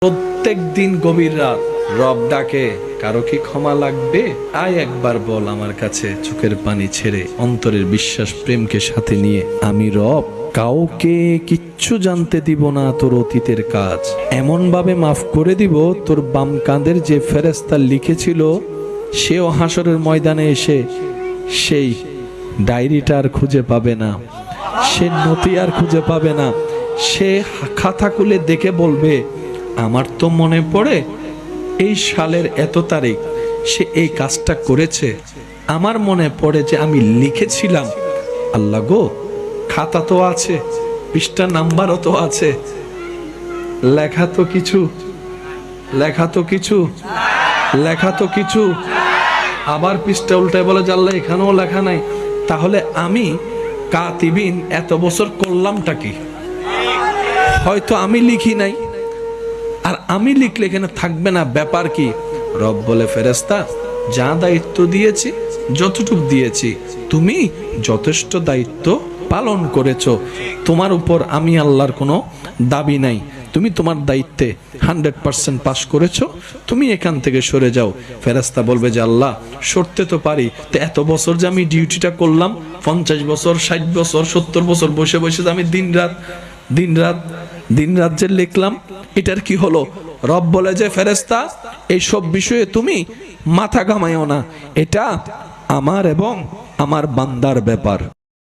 প্রত্যেক দিন গভীর রাত রব ডাকে, কারো কি ক্ষমা লাগবে? আয় একবার বল আমার কাছে, চোখের পানি ছেড়ে অন্তরের বিশ্বাস প্রেমকে সাথে নিয়ে, আমি রব কাউকে কিচ্ছু জানতে দিব না তোর অতীতের কাজ, এমন ভাবে মাফ করে দিব তোর বাম কাঁধের যে ফেরেশতা লিখেছিল সেও হাসরের ময়দানে এসে সেই ডায়েরিটা আর খুঁজে পাবে না, সে নথি আর খুঁজে পাবে না। সে খাতা খুলে দেখে বলবে, আমার তো মনে পড়ে এই সালের এত তারিখ সে এই কাজটা করেছে, আমার মনে পড়ে যে আমি লিখেছিলাম। আল্লাহ গো, খাতা তো আছে, পৃষ্ঠা নাম্বারও তো আছে, লেখা তো কিছু, লেখা তো কিছু, লেখা তো কিছু। আবার পৃষ্ঠা উল্টায় বলে যে আল্লাহ এখানেও লেখা নাই। তাহলে আমি কাতিবিন এত বছর করলামটা কি? হয়তো আমি লিখি নাই, আর আমি লিখলে এখানে থাকবে না, ব্যাপার কি? রব বলে, ফেরেশতা যা দায়িত্ব দিয়েছি যতটুকু দিয়েছি তুমি যথেষ্ট দায়িত্ব পালন করেছো, তোমার উপর আমি আল্লাহর কোনো দাবি নাই, তুমি তোমার দায়িত্বে 100% পাস করেছো, তুমি এখান থেকে সরে যাও। ফেরেশতা বলবে যে আল্লাহ সরতে তো পারি, তো এত বছর যে আমি ডিউটিটা করলাম, 50 বছর 60 বছর 70 বছর বসে বসে যে আমি দিন রাত যে লিখলাম, এটার কি হলো? রব বলে যে ফেরেশতা এইসব বিষয়ে তুমি মাথা ঘামাইও না, এটা আমার এবং আমার বান্দার ব্যাপার।